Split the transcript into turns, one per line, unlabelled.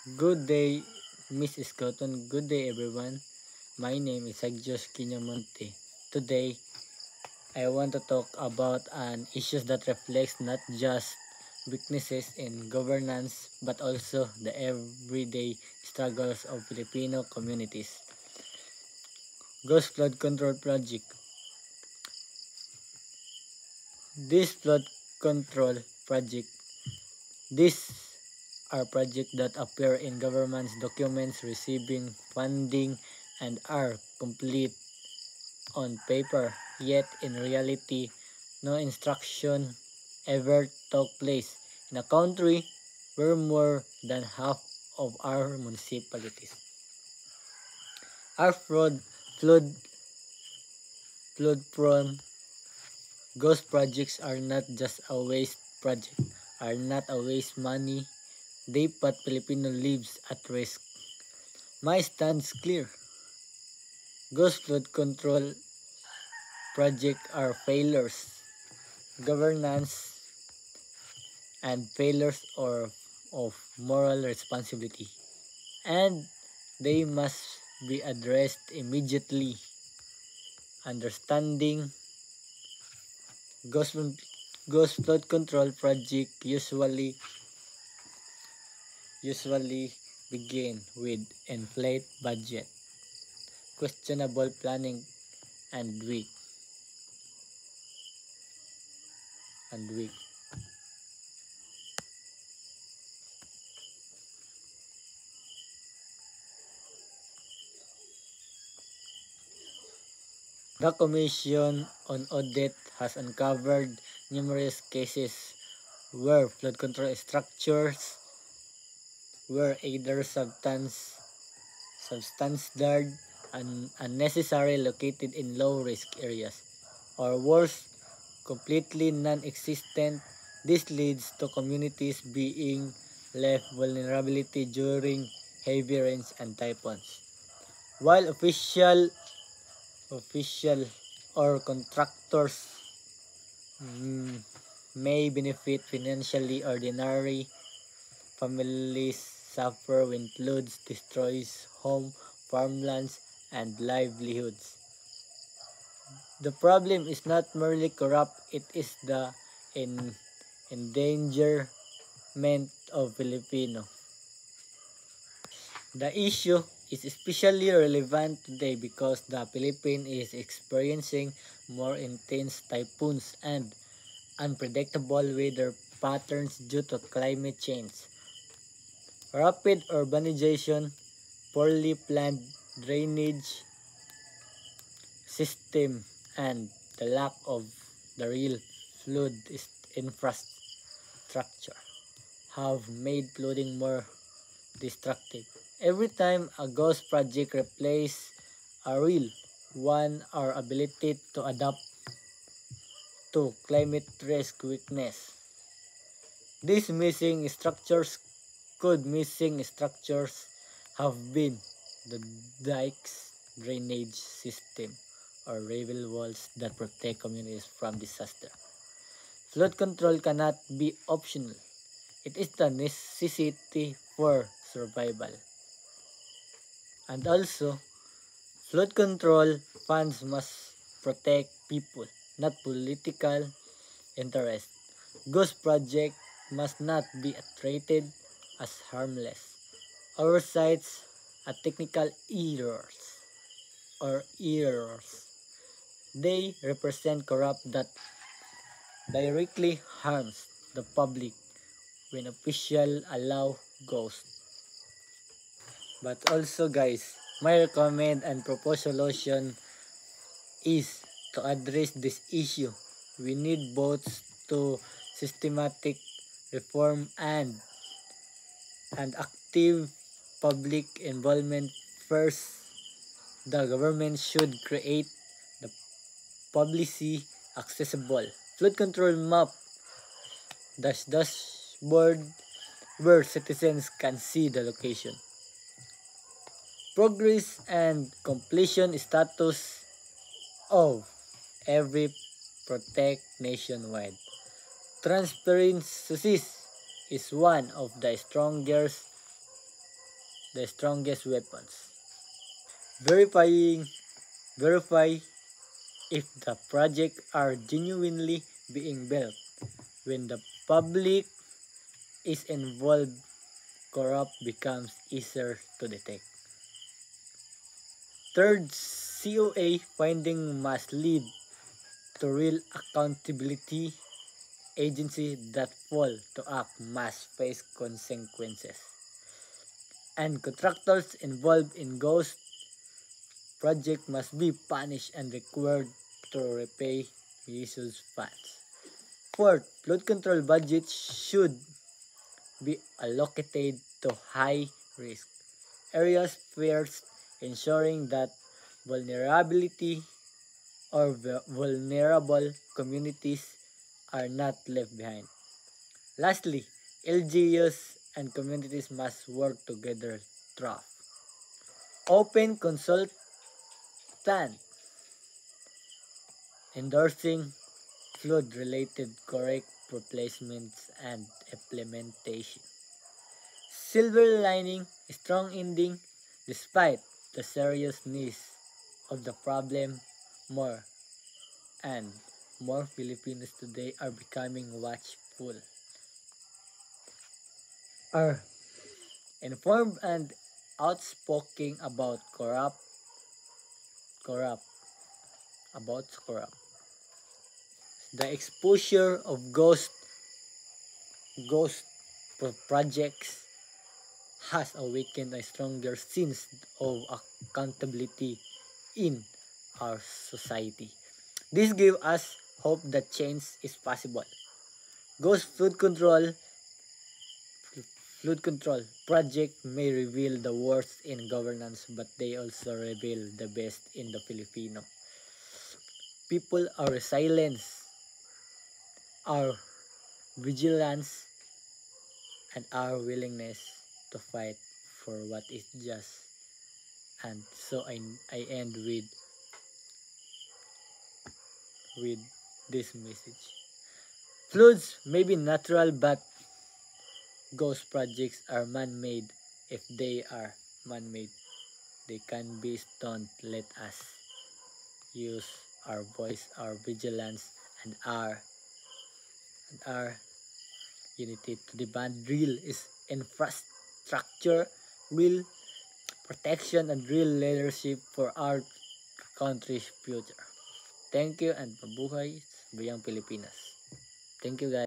Good day, Miss Scotton. Good day, everyone. My name is Agios Quinamonte. Today, I want to talk about an issue that reflects not just weaknesses in governance but also the everyday struggles of Filipino communities. Ghost Flood Control Project. This flood control project, these are projects that appear in government's documents receiving funding and are complete on paper, yet in reality, no instruction ever took place in a country where more than half of our municipalities are flood prone. Ghost projects are not just a waste project, are not a waste money. They put Filipino lives at risk. My stands clear. Ghost flood control project are failures. Governance and failures or of moral responsibility, and they must be addressed immediately. Understanding ghost, ghost flood control project usually begin with inflate budget, questionable planning, and weak. The Commission on Audit has uncovered numerous cases where flood control structures were either substandard and unnecessarily located in low-risk areas, or worse, completely non-existent. This leads to communities being left vulnerability during heavy rains and typhoons. While official or contractors mm, may benefit financially, ordinary families suffer when floods destroys home, farmlands, and livelihoods. The problem is not merely corrupt, it is the en- endangerment of Filipino. The issue is especially relevant today because the Philippines is experiencing more intense typhoons and unpredictable weather patterns due to climate change. Rapid urbanization, poorly planned drainage system, and the lack of the real flood infrastructure have made flooding more destructive. Every time a ghost project replaces a real one, our ability to adapt to climate risk weakness. These missing structures have been the dikes, drainage system, or rail walls that protect communities from disaster. Flood control cannot be optional. It is the necessity for survival. And also, flood control funds must protect people, not political interest. Ghost project must not be treated as harmless. Oversights are technical errors. They represent corrupt that directly harms the public when officials allow ghosts. But also guys, my recommend and proposed solution is to address this issue. We need both to systematic reform and active public involvement. First, the government should create the policy accessible flood control map dashboard where citizens can see the location, progress, and completion status of every protect nationwide. Transparency is one of the strongest the strongest weapons. Verify if the project are genuinely being built. When the public is involved, corrupt becomes easier to detect. Third, COA finding must lead to real accountability. Agencies that fail to act must face consequences. And contractors involved in ghost project must be punished and required to repay misused funds. Fourth, flood control budget should be allocated to high risk areas first, ensuring that vulnerability or vulnerable communities are not left behind. Lastly, LGUs and communities must work together through open consultant endorsing flood-related correct replacements and implementation. Silver lining, strong ending, despite the seriousness of the problem, more and more Filipinos today are becoming watchful, are informed and outspoken corrupt, corrupt. The exposure of ghost projects has awakened a stronger sense of accountability in our society. This gives us hope that change is possible. Ghost flood control project may reveal the worst in governance, but they also reveal the best in the Filipino. People are resilience, our vigilance, and our willingness to fight for what is just. And so I end with this message. Floods may be natural, but ghost projects are man-made. If they are man-made, they can be stoned. Let us use our voice, our vigilance, and our unity to demand real is infrastructure, real protection, and real leadership for our country's future. Thank you and mabuhay sa Bayang Pilipinas. Thank you guys.